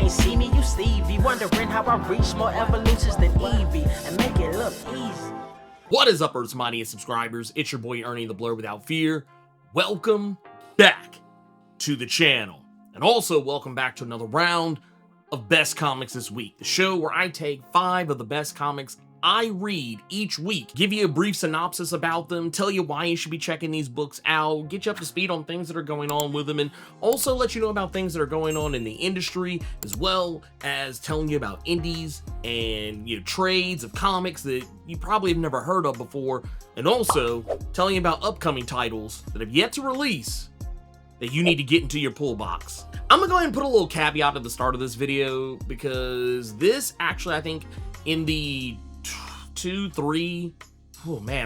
ain't see me, you Stevie. Wondering how I reach more evolutions than Evie and make it look easy. What is up, Earth's mightiest subscribers? It's your boy Ernie, the Blerd Without Fear. Welcome back to the channel. And also welcome back to another round of Best Comics This Week, the show where I take 5 of the best comics I read each week, give you a brief synopsis about them, tell you why you should be checking these books out, get you up to speed on things that are going on with them, and also let you know about things that are going on in the industry, as well as telling you about indies and trades of comics that you probably have never heard of before, and also telling you about upcoming titles that have yet to release that you need to get into your pull box. I'm gonna go ahead and put a little caveat at the start of this video because this actually, I think, in the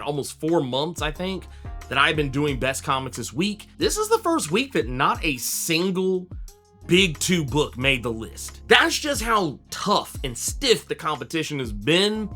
almost 4 months, I think, that I've been doing Best Comics This Week, this is the first week that not a single Big 2 book made the list. That's just how tough and stiff the competition has been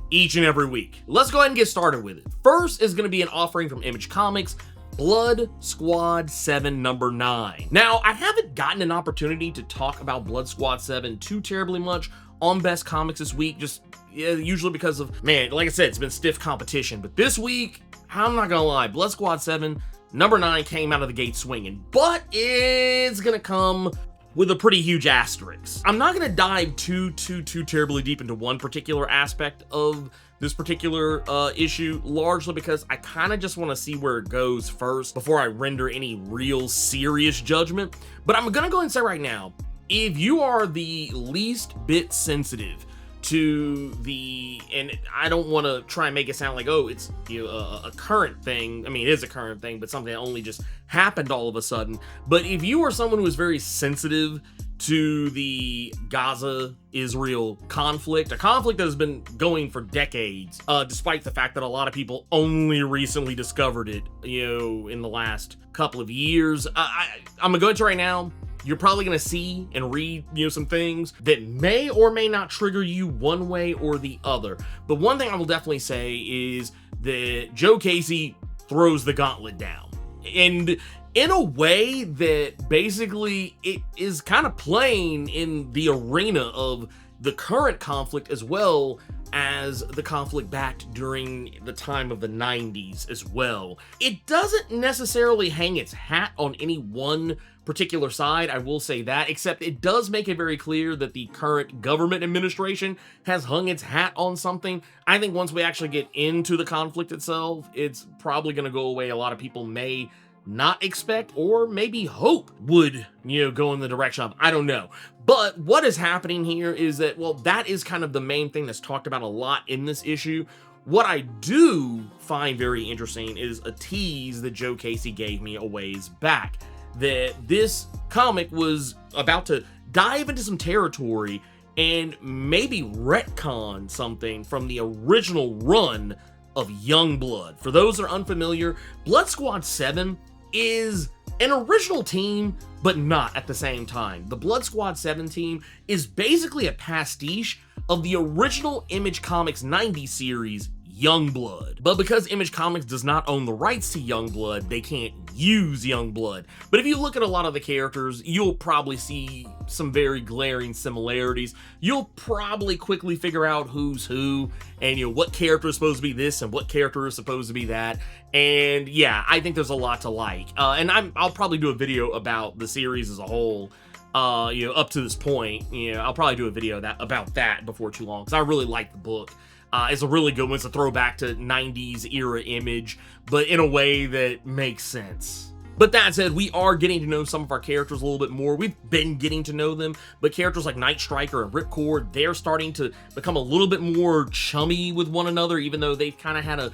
each and every week. Let's go ahead and get started with it. First is going to be an offering from Image Comics, Blood Squad 7 number 9. Now, I haven't gotten an opportunity to talk about Blood Squad 7 too terribly much on Best Comics This Week, just usually because of, man, like I said, it's been stiff competition. But this week, I'm not gonna lie, Blood Squad 7 number 9 came out of the gate swinging, but it's gonna come with a pretty huge asterisk. I'm not gonna dive too terribly deep into one particular aspect of this particular issue, largely because I kind of just want to see where it goes first before I render any real serious judgment. But I'm gonna go ahead and say right now, if you are the least bit sensitive to the, and I don't want to try and make it sound like, oh, it's a current thing. I mean, it is a current thing, but something that only just happened all of a sudden. But if you are someone who is very sensitive to the Gaza-Israel conflict, a conflict that has been going for decades, despite the fact that a lot of people only recently discovered it, in the last couple of years, I'm gonna go into right now. You're probably going to see and read, some things that may or may not trigger you one way or the other. But one thing I will definitely say is that Joe Casey throws the gauntlet down. And in a way that basically it is kind of playing in the arena of the current conflict as well as the conflict backed during the time of the 90s as well. It doesn't necessarily hang its hat on any one particular side, I will say that, except it does make it very clear that the current government administration has hung its hat on something. I think once we actually get into the conflict itself, it's probably going to go away a lot of people may not expect or maybe hope would, go in the direction of, I don't know. But what is happening here is that, well, that is kind of the main thing that's talked about a lot in this issue. What I do find very interesting is a tease that Joe Casey gave me a ways back, that this comic was about to dive into some territory and maybe retcon something from the original run of Youngblood. For those that are unfamiliar, Blood Squad 7 is an original team, but not at the same time. The Blood Squad 7 team is basically a pastiche of the original Image Comics 90s series, Youngblood. But because Image Comics does not own the rights to Youngblood, they can't use Youngblood. But if you look at a lot of the characters, you'll probably see some very glaring similarities. You'll probably quickly figure out who's who and what character is supposed to be this and what character is supposed to be that. And yeah, I think there's a lot to like. And I'll probably do a video about the series as a whole. Up to this point, I'll probably do a video about that before too long because I really like the book. It's a really good one. It's a throwback to 90s era Image, but in a way that makes sense. But that said, we are getting to know some of our characters a little bit more. We've been getting to know them, but characters like Night Striker and Ripcord, they're starting to become a little bit more chummy with one another, even though they've kind of had a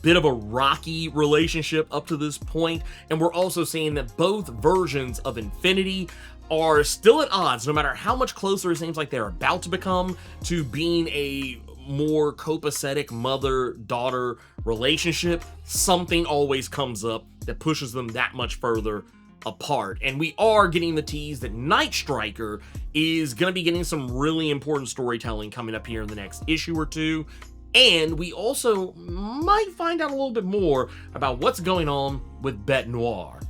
bit of a rocky relationship up to this point. And we're also seeing that both versions of Infinity are still at odds, no matter how much closer it seems like they're about to become to being a more copacetic mother-daughter relationship. Something always comes up that pushes them that much further apart. And we are getting the tease that Night Striker is going to be getting some really important storytelling coming up here in the next issue or two. And we also might find out a little bit more about what's going on with Bête Noire.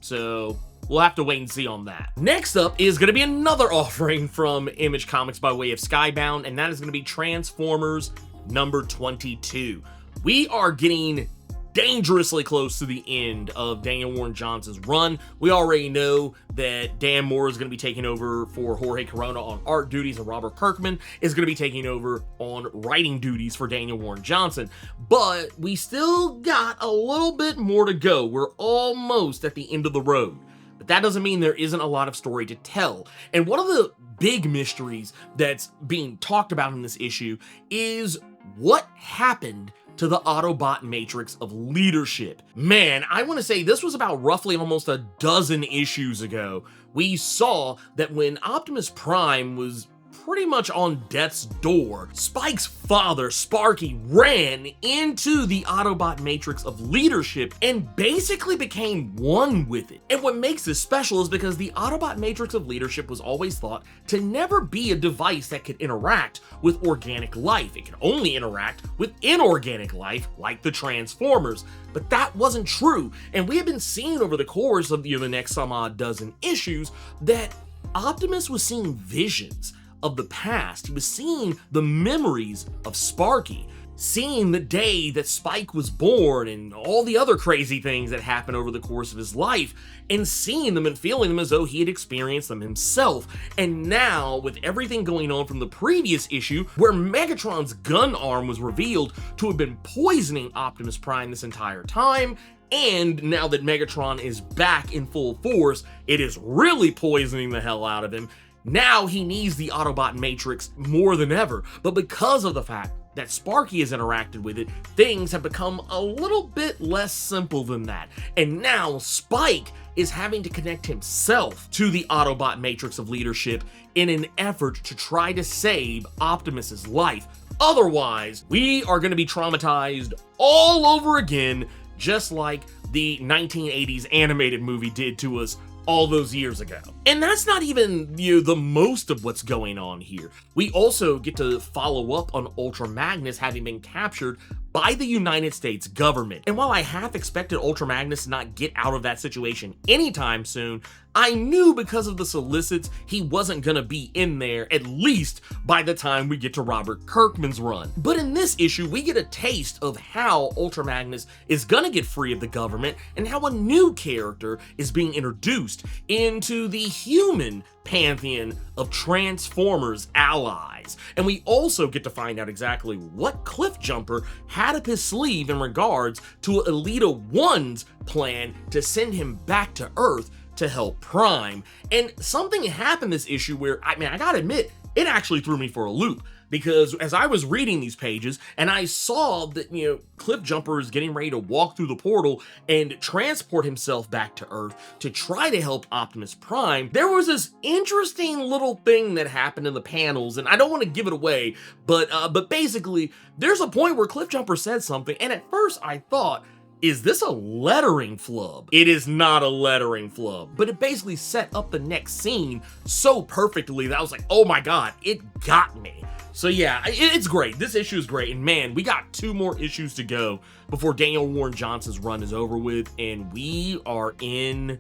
So we'll have to wait and see on that. Next up is going to be another offering from Image Comics by way of Skybound, and that is going to be Transformers number 22. We are getting dangerously close to the end of Daniel Warren Johnson's run. We already know that Dan Moore is going to be taking over for Jorge Corona on art duties, and Robert Kirkman is going to be taking over on writing duties for Daniel Warren Johnson. But we still got a little bit more to go. We're almost at the end of the road. But that doesn't mean there isn't a lot of story to tell. And one of the big mysteries that's being talked about in this issue is what happened to the Autobot matrix of leadership. Man, I want to say this was about roughly almost a dozen issues ago. We saw that when Optimus Prime was pretty much on death's door, Spike's father, Sparky, ran into the Autobot matrix of leadership and basically became one with it. And what makes this special is because the Autobot matrix of leadership was always thought to never be a device that could interact with organic life. It could only interact with inorganic life, like the Transformers. But that wasn't true. And we have been seeing over the course of the next some odd dozen issues that Optimus was seeing visions of the past. He was seeing the memories of Sparky, seeing the day that Spike was born and all the other crazy things that happened over the course of his life, and seeing them and feeling them as though he had experienced them himself. And now, with everything going on from the previous issue, where Megatron's gun arm was revealed to have been poisoning Optimus Prime this entire time, and now that Megatron is back in full force, it is really poisoning the hell out of him. Now he needs the Autobot Matrix more than ever, but because of the fact that Sparky has interacted with it, things have become a little bit less simple than that. And now Spike is having to connect himself to the Autobot Matrix of leadership in an effort to try to save Optimus's life. Otherwise, we are going to be traumatized all over again, just like the 1980s animated movie did to us all those years ago. And that's not even, the most of what's going on here. We also get to follow up on Ultra Magnus having been captured by the United States government. And while I half expected Ultra Magnus to not get out of that situation anytime soon, I knew because of the solicits he wasn't gonna be in there, at least by the time we get to Robert Kirkman's run. But in this issue, we get a taste of how Ultra Magnus is gonna get free of the government and how a new character is being introduced into the human pantheon of Transformers allies. And we also get to find out exactly what Cliffjumper had up his sleeve in regards to Elita 1's plan to send him back to Earth to help Prime. And something happened this issue where, I gotta admit, it actually threw me for a loop. Because as I was reading these pages and I saw that, Cliffjumper is getting ready to walk through the portal and transport himself back to Earth to try to help Optimus Prime, there was this interesting little thing that happened in the panels, and I don't want to give it away, but basically, there's a point where Cliffjumper said something, and at first I thought, is this a lettering flub? It is not a lettering flub, but it basically set up the next scene so perfectly that I was like, oh my god, it got me. So yeah, it's great. This issue is great, and man, we got 2 more issues to go before Daniel Warren Johnson's run is over with, and we are in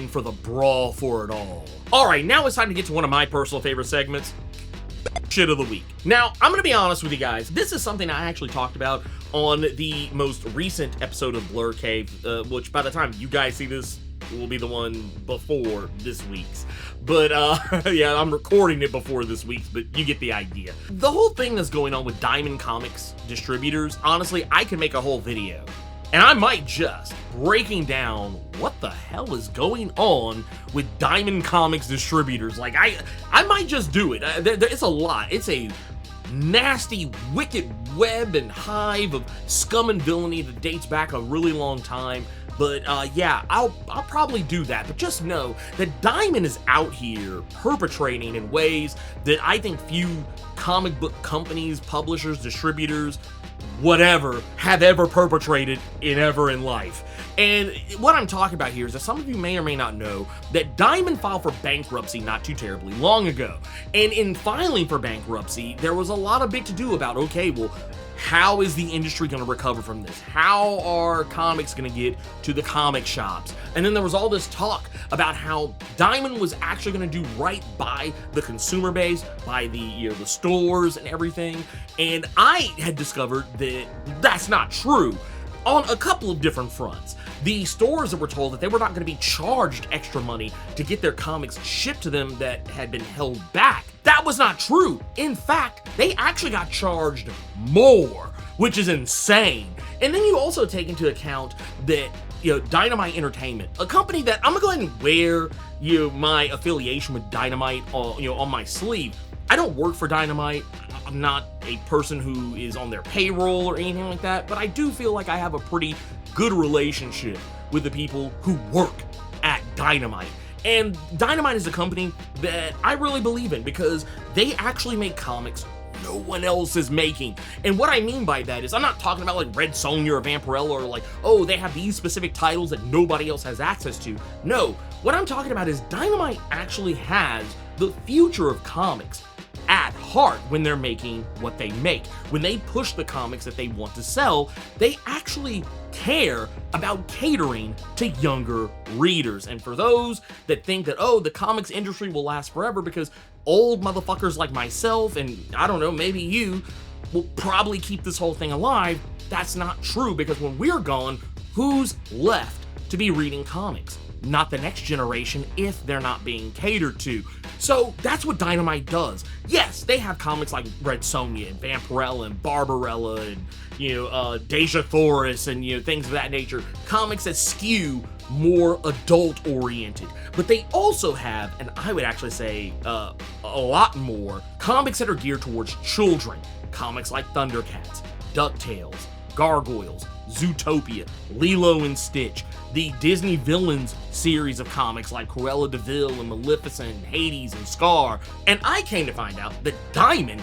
for the brawl for it all. All right, now it's time to get to one of my personal favorite segments, Shit of the Week. Now, I'm gonna be honest with you guys, this is something I actually talked about on the most recent episode of Blerd Cave, which by the time you guys see this, will be the one before this week's. But yeah, I'm recording it before this week's, but you get the idea. The whole thing that's going on with Diamond Comics distributors, honestly, I could make a whole video. And I might just breaking down what the hell is going on with Diamond Comics distributors. Like, I might just do it. It's a lot. It's a nasty, wicked web and hive of scum and villainy that dates back a really long time. But yeah, I'll probably do that. But just know that Diamond is out here perpetrating in ways that I think few comic book companies, publishers, distributors, whatever, have ever perpetrated in life. And what I'm talking about here is that some of you may or may not know that Diamond filed for bankruptcy not too terribly long ago. And in filing for bankruptcy, there was a lot of big to do about, okay, well, How is the industry going to recover from this? How are comics going to get to the comic shops? And then there was all this talk about how Diamond was actually going to do right by the consumer base, by the the stores and everything. And I had discovered that that's not true on a couple of different fronts. The stores that were told that they were not going to be charged extra money to get their comics shipped to them that had been held back. That was not true. In fact, they actually got charged more, which is insane. And then you also take into account that, Dynamite Entertainment, a company that I'm gonna go ahead and wear, my affiliation with Dynamite on my sleeve. I don't work for Dynamite. I'm not a person who is on their payroll or anything like that, but I do feel like I have a pretty good relationship with the people who work at Dynamite. And Dynamite is a company that I really believe in because they actually make comics no one else is making. And what I mean by that is I'm not talking about like Red Sonja or Vampirella or like, oh, they have these specific titles that nobody else has access to. No, what I'm talking about is Dynamite actually has the future of comics at heart when they're making what they make. When they push the comics that they want to sell, they actually care about catering to younger readers. And for those that think that, oh, the comics industry will last forever because old motherfuckers like myself and I don't know, maybe you will probably keep this whole thing alive, that's not true, because when we're gone, who's left to be reading comics? Not the next generation if they're not being catered to. So that's what Dynamite does. Yes, they have comics like Red Sonja and Vampirella and Barbarella and Deja Thoris and things of that nature. Comics that skew more adult oriented. But they also have, and I would actually say a lot more, comics that are geared towards children. Comics like Thundercats, DuckTales, Gargoyles, Zootopia, Lilo and Stitch, the Disney Villains series of comics like Cruella de Vil and Maleficent and Hades and Scar. And I came to find out that Diamond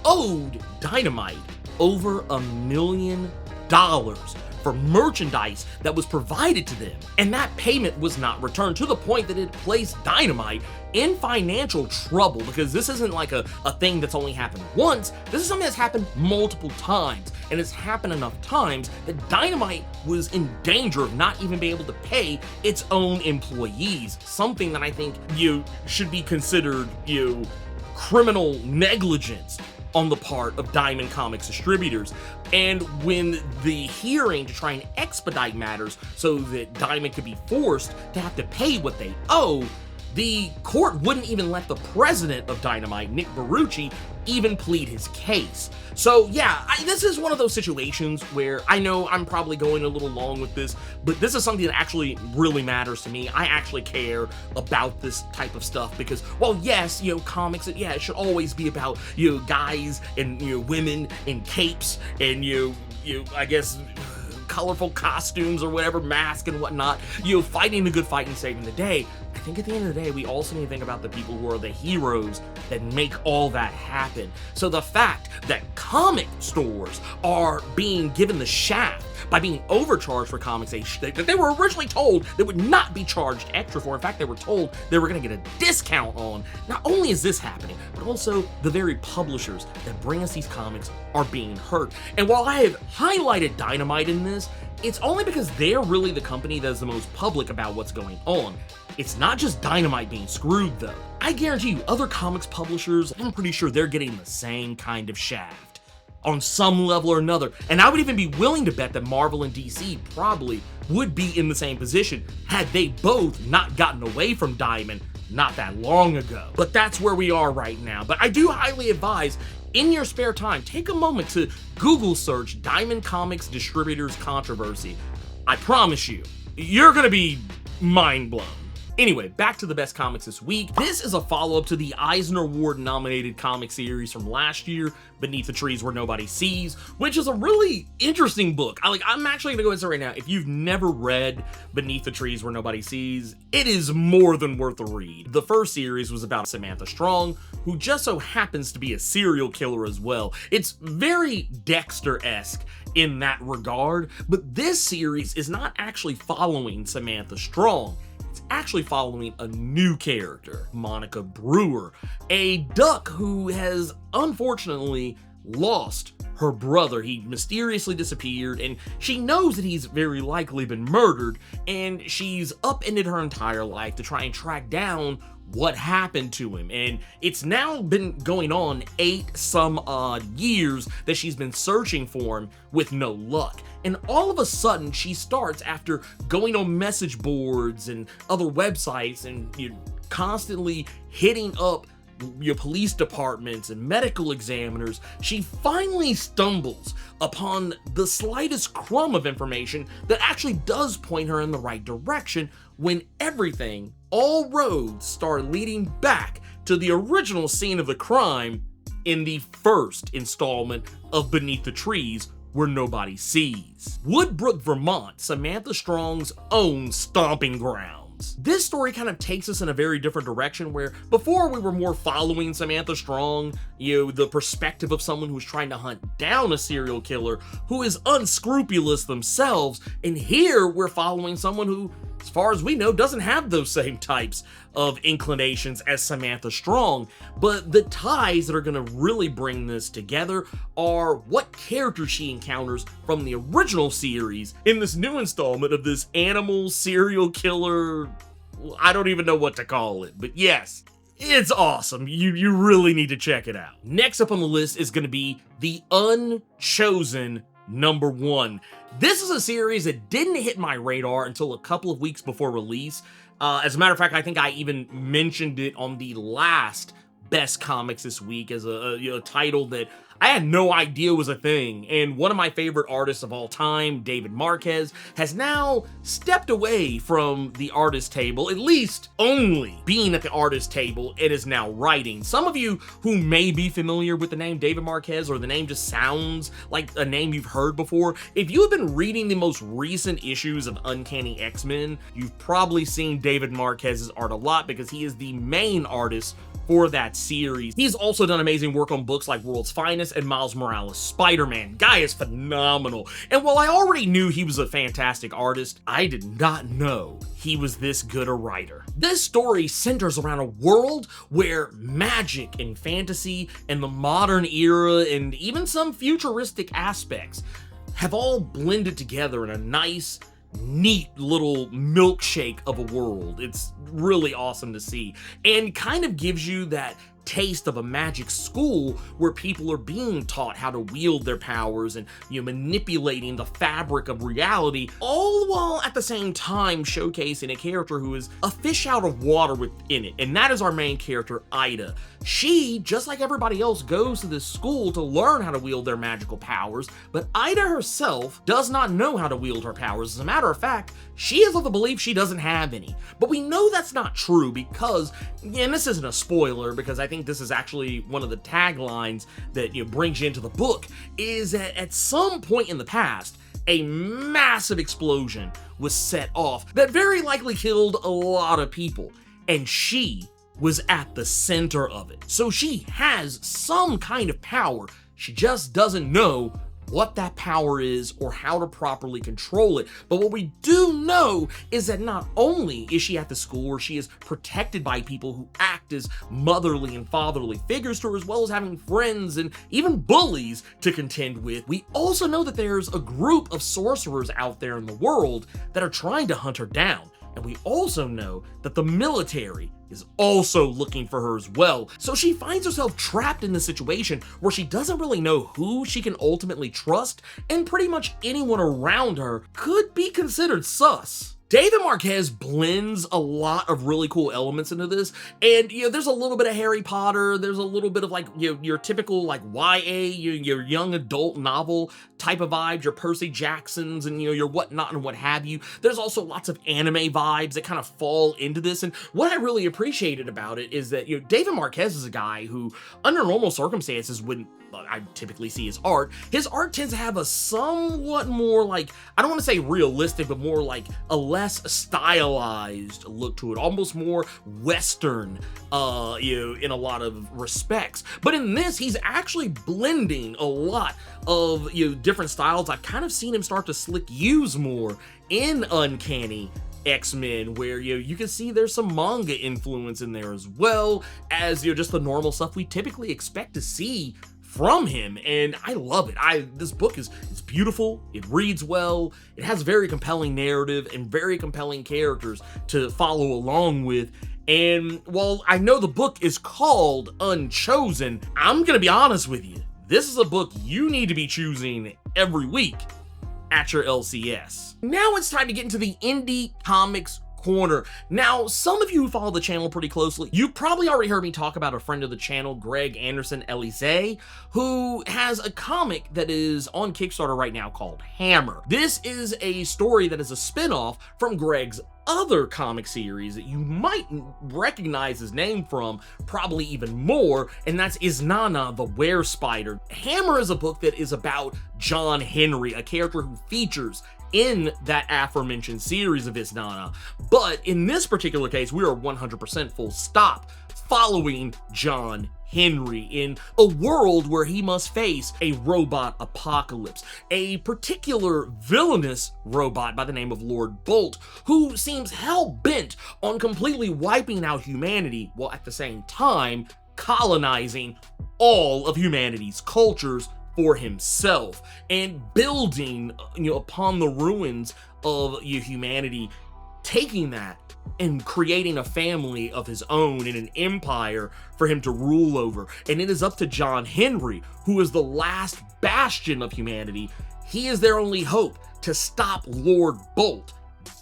owed Dynamite over $1 million for merchandise that was provided to them, and that payment was not returned, to the point that it placed Dynamite in financial trouble, because this isn't like a thing that's only happened once. This is something that's happened multiple times, and it's happened enough times that Dynamite was in danger of not even being able to pay its own employees, something that I think should be considered criminal negligence on the part of Diamond Comics distributors. And when the hearing to try and expedite matters so that Diamond could be forced to have to pay what they owe, the court wouldn't even let the president of Dynamite, Nick Barucci, even plead his case. So yeah, this is one of those situations where I know I'm probably going a little long with this, but this is something that actually really matters to me. I actually care about this type of stuff because, well, yes, comics, yeah, it should always be about, guys and, women in capes and, I guess, colorful costumes or whatever, mask and whatnot, fighting the good fight and saving the day. I think at the end of the day, we also need to think about the people who are the heroes that make all that happen. So the fact that comic stores are being given the shaft by being overcharged for comics that they were originally told they would not be charged extra for. In fact, they were told they were going to get a discount on. Not only is this happening, but also the very publishers that bring us these comics are being hurt. And while I have highlighted Dynamite in this, it's only because they're really the company that is the most public about what's going on. It's not just Dynamite being screwed, though. I guarantee you, other comics publishers, I'm pretty sure they're getting the same kind of shaft on some level or another. And I would even be willing to bet that Marvel and DC probably would be in the same position had they both not gotten away from Diamond not that long ago. But that's where we are right now. But I do highly advise, in your spare time, take a moment to Google search Diamond Comics Distributors Controversy. I promise you, you're gonna be mind blown. Anyway, back to the best comics this week. This is a follow-up to the Eisner Award-nominated comic series from last year, Beneath the Trees Where Nobody Sees, which is a really interesting book. I'm actually gonna go ahead and say right now, if you've never read Beneath the Trees Where Nobody Sees, it is more than worth a read. The first series was about Samantha Strong, who just so happens to be a serial killer as well. It's very Dexter-esque in that regard, but this series is not actually following Samantha Strong. It's actually following a new character, Monica Brewer, a duck who has unfortunately lost her brother. He mysteriously disappeared, and she knows that he's very likely been murdered, and she's upended her entire life to try and track down what happened to him. And it's now been going on 8 some odd years that she's been searching for him with no luck. And all of a sudden, she starts, after going on message boards and other websites and constantly hitting up your police departments and medical examiners, she finally stumbles upon the slightest crumb of information that actually does point her in the right direction, when all roads start leading back to the original scene of the crime in the first installment of Beneath the Trees Where Nobody Sees. Woodbrook, Vermont, Samantha Strong's own stomping ground. This story kind of takes us in a very different direction, where before we were more following Samantha Strong, the perspective of someone who's trying to hunt down a serial killer who is unscrupulous themselves, and here we're following someone who, as far as we know, doesn't have those same types of inclinations as Samantha Strong. But the ties that are going to really bring this together are what characters she encounters from the original series in this new installment of this animal serial killer. I don't even know what to call it, but yes, it's awesome. You really need to check it out. Next up on the list is going to be The Unchosen #1. This is a series that didn't hit my radar until a couple of weeks before release. As a matter of fact, I think I even mentioned it on the last Best Comics this week as a title that I had no idea was a thing. And one of my favorite artists of all time, David Marquez, has now stepped away from the artist table, at least only being at the artist table, and is now writing. Some of you who may be familiar with the name David Marquez, or the name just sounds like a name you've heard before, if you have been reading the most recent issues of Uncanny X-Men, you've probably seen David Marquez's art a lot, because he is the main artist for that series. He's also done amazing work on books like World's Finest and Miles Morales' Spider-Man. Guy is phenomenal. And while I already knew he was a fantastic artist, I did not know he was this good a writer. This story centers around a world where magic and fantasy and the modern era and even some futuristic aspects have all blended together in a nice, neat little milkshake of a world. It's really awesome to see, and kind of gives you that taste of a magic school where people are being taught how to wield their powers and manipulating the fabric of reality, all while at the same time showcasing a character who is a fish out of water within it, and that is our main character, Ida. She, just like everybody else, goes to this school to learn how to wield their magical powers, but Ida herself does not know how to wield her powers. As a matter of fact, she is of the belief she doesn't have any. But we know that's not true because, and this isn't a spoiler because I think this is actually one of the taglines that brings you into the book, is that at some point in the past, a massive explosion was set off that very likely killed a lot of people, and she was at the center of it. So she has some kind of power, she just doesn't know what that power is or how to properly control it. But what we do know is that not only is she at the school where she is protected by people who act as motherly and fatherly figures to her, as well as having friends and even bullies to contend with, we also know that there's a group of sorcerers out there in the world that are trying to hunt her down. And we also know that the military is also looking for her as well. So she finds herself trapped in this situation where she doesn't really know who she can ultimately trust, and pretty much anyone around her could be considered sus. David Marquez blends a lot of really cool elements into this, and there's a little bit of Harry Potter, there's a little bit of like your typical like YA, your young adult novel type of vibes, your Percy Jacksons and your whatnot and what have you. There's also lots of anime vibes that kind of fall into this, and what I really appreciated about it is that David Marquez is a guy who, under normal circumstances, wouldn't I typically see his art tends to have a somewhat more like, I don't want to say realistic, but more like a less stylized look to it, almost more Western, in a lot of respects. But in this, he's actually blending a lot of different styles I've kind of seen him start to slick use more in Uncanny X-Men, where you can see there's some manga influence in there, as well as just the normal stuff we typically expect to see from him, and I love it. This book is beautiful, it reads well, it has very compelling narrative and very compelling characters to follow along with. And while I know the book is called Unchosen, I'm gonna be honest with you, this is a book you need to be choosing every week at your LCS. Now it's time to get into the Indie Comics Corner. Now, some of you who follow the channel pretty closely, you probably already heard me talk about a friend of the channel, Greg Anderson Elise, who has a comic that is on Kickstarter right now called Hammer. This is a story that is a spin-off from Greg's other comic series that you might recognize his name from, probably even more, and that's Isnana the Were-Spider. Hammer is a book that is about John Henry, a character who features in that aforementioned series of Isnana. But in this particular case, we are 100% full stop following John Henry in a world where he must face a robot apocalypse, a particular villainous robot by the name of Lord Bolt, who seems hell-bent on completely wiping out humanity while at the same time colonizing all of humanity's cultures for himself and building, upon the ruins of humanity, taking that and creating a family of his own and an empire for him to rule over. And it is up to John Henry, who is the last bastion of humanity. He is their only hope to stop Lord Bolt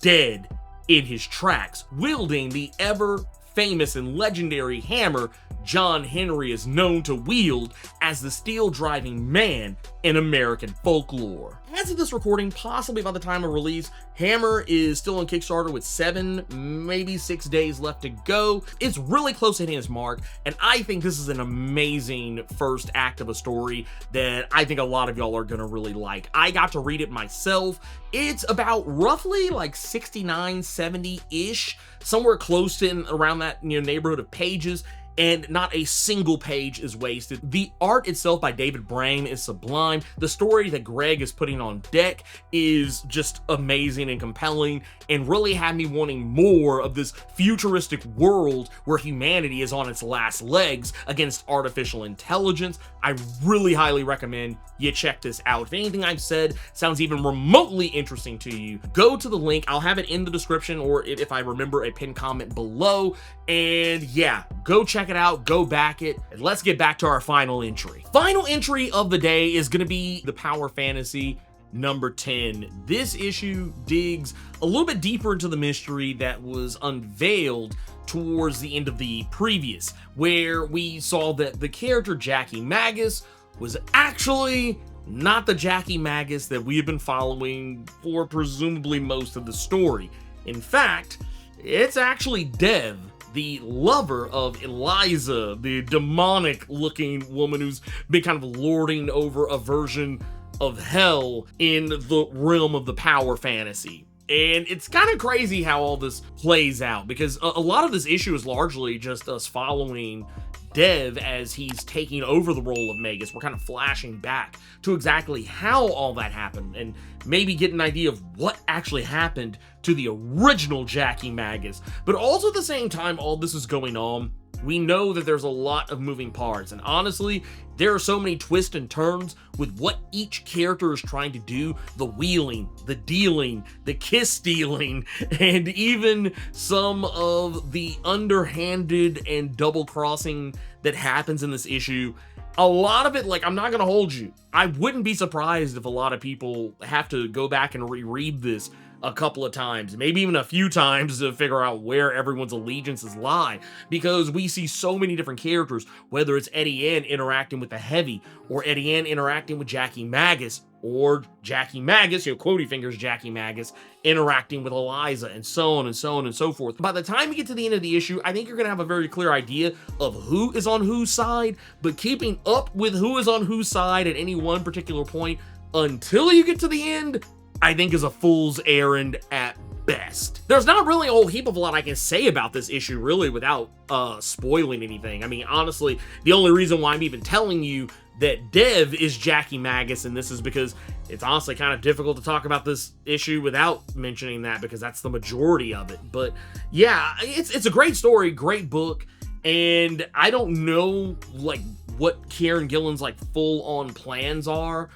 dead in his tracks, wielding the ever famous and legendary hammer John Henry is known to wield as the steel-driving man in American folklore. As of this recording, possibly by the time of release, Hammer is still on Kickstarter with 7, maybe 6 days left to go. It's really close to hitting its mark, and I think this is an amazing first act of a story that I think a lot of y'all are gonna really like. I got to read it myself. It's about roughly like 69, 70-ish, somewhere close to around that neighborhood of pages, and not a single page is wasted. The art itself by David Brain is sublime. The story that Greg is putting on deck is just amazing and compelling, and really had me wanting more of this futuristic world where humanity is on its last legs against artificial intelligence. I really highly recommend you check this out. If anything I've said sounds even remotely interesting to you, go to the link. I'll have it in the description, or if I remember, a pinned comment below. And yeah, go check it out, go back it, and let's get back to our final entry. Final entry of the day is gonna be the Power Fantasy number 10. This issue digs a little bit deeper into the mystery that was unveiled towards the end of the previous, where we saw that the character Jackie Magus was actually not the Jackie Magus that we have been following for presumably most of the story. In fact, it's actually Dev, the lover of Eliza, the demonic-looking woman who's been kind of lording over a version of hell in the realm of the Power Fantasy. And it's kind of crazy how all this plays out, because a lot of this issue is largely just us following Dev as he's taking over the role of Magus. We're kind of flashing back to exactly how all that happened, and maybe get an idea of what actually happened to the original Jackie Magus. But also at the same time all this is going on, we know that there's a lot of moving parts, and honestly, there are so many twists and turns with what each character is trying to do, the wheeling, the dealing, the kiss stealing, and even some of the underhanded and double crossing that happens in this issue. A lot of it, like, I'm not gonna hold you, I wouldn't be surprised if a lot of people have to go back and reread this a couple of times, maybe even a few times, to figure out where everyone's allegiances lie, because we see so many different characters, whether it's Eddie N interacting with the Heavy, or Eddie N interacting with Jackie Magus, or Jackie Magus, Quotey Fingers Jackie Magus, interacting with Eliza, and so on and so on and so forth. By the time you get to the end of the issue, I think you're gonna have a very clear idea of who is on whose side, but keeping up with who is on whose side at any one particular point until you get to the end, I think is a fool's errand at best. There's not really a whole heap of a lot I can say about this issue, really, without spoiling anything. I mean, honestly, the only reason why I'm even telling you that Dev is Jackie Magus and this is because it's honestly kind of difficult to talk about this issue without mentioning that, because that's the majority of it. But yeah, it's a great story, great book. And I don't know, like, what Kieran Gillen's like full-on plans are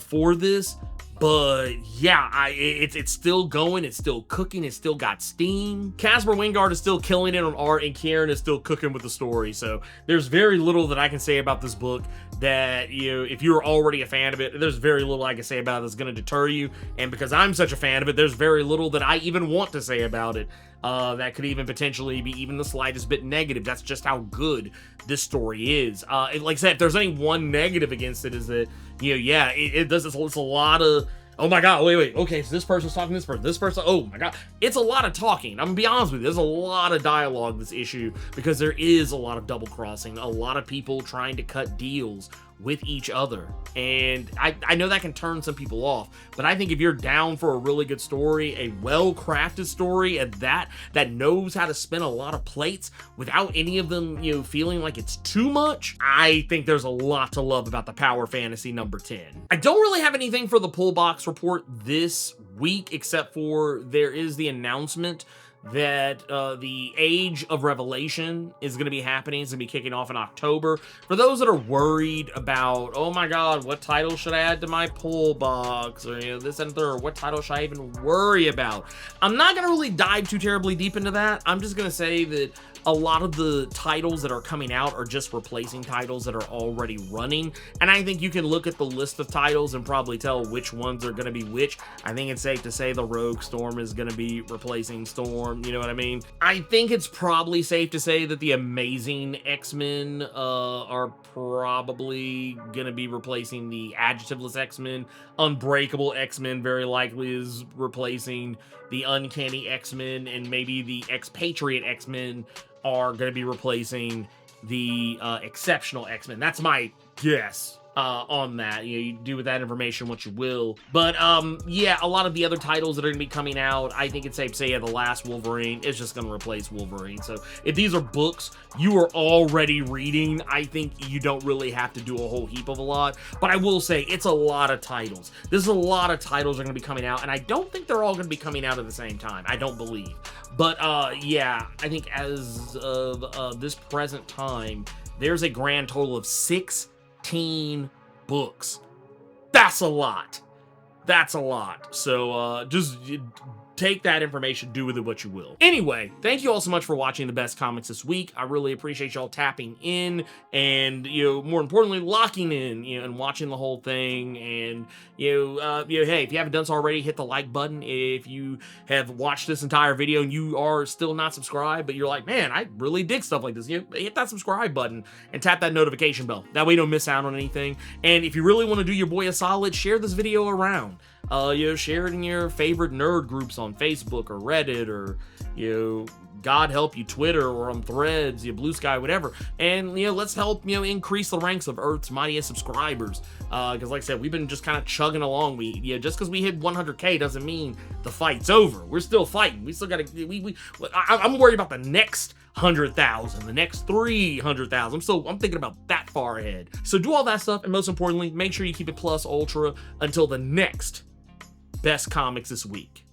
for this. But yeah, it's still going, it's still cooking, it's still got steam. Casper Wingard is still killing it on art, and Kieran is still cooking with the story. So there's very little that I can say about this book that, you know, if you're already a fan of it, there's very little I can say about it that's going to deter you. And because I'm such a fan of it, there's very little that I even want to say about it that could even potentially be even the slightest bit negative. That's just how good this story is. Like I said, if there's any one negative against it, is that, you know, yeah, it does. It's a lot of, oh my god, wait, okay, so this person's talking to this person, oh my god. It's a lot of talking. I'm gonna be honest with you, there's a lot of dialogue this issue, because there is a lot of double crossing, a lot of people trying to cut deals with each other. And I know that can turn some people off, but I think if you're down for a really good story, a well-crafted story at that knows how to spin a lot of plates without any of them, you know, feeling like it's too much, I think there's a lot to love about the Power Fantasy number 10. I don't really have anything for the pull box report this week, except for there is the announcement that the Age of Revelation is going to be happening. It's going to be kicking off in October. For those that are worried about, oh my god, what title should I add to my pull box, or, you know, this and third, what title should I even worry about? I'm not going to really dive too terribly deep into that. I'm just going to say that a lot of the titles that are coming out are just replacing titles that are already running, and I think you can look at the list of titles and probably tell which ones are going to be which. I think it's safe to say the Rogue Storm is going to be replacing Storm, you know what I mean? I think it's probably safe to say that the Amazing X-Men are probably going to be replacing the Adjectiveless X-Men. Unbreakable X-Men very likely is replacing the Uncanny X-Men, and maybe the Expatriate X-Men are going to be replacing the Exceptional X-Men. That's my guess on that. You know, you do with that information what you will. But yeah, a lot of the other titles that are going to be coming out, I think it's safe to say, yeah, the last Wolverine is just going to replace Wolverine. So if these are books you are already reading, I think you don't really have to do a whole heap of a lot. But I will say, it's a lot of titles. This is a lot of titles are going to be coming out, and I don't think they're all going to be coming out at the same time. I don't believe. But yeah, I think as of this present time, there's a grand total of 16 books. That's a lot. That's a lot. So just take that information, do with it what you will. Anyway, thank you all so much for watching the best comics this week. I really appreciate y'all tapping in and, you know, more importantly, locking in, you know, and watching the whole thing. And, you know, hey, if you haven't done so already, hit the like button. If you have watched this entire video and you are still not subscribed, but you're like, man, I really dig stuff like this, you know, hit that subscribe button and tap that notification bell. That way you don't miss out on anything. And if you really want to do your boy a solid, share this video around. You know, share it in your favorite nerd groups on Facebook or Reddit, or, you know, God help you, Twitter, or on Threads, you know, Blue Sky, whatever. And, you know, let's help, you know, increase the ranks of Earth's mightiest subscribers. Because like I said, we've been just kind of chugging along. Just because we hit 100K doesn't mean the fight's over. We're still fighting. We still got to, I'm worried about the next 100,000, the next 300,000. I'm thinking about that far ahead. So do all that stuff, and most importantly, make sure you keep it plus ultra until the next best comics this week.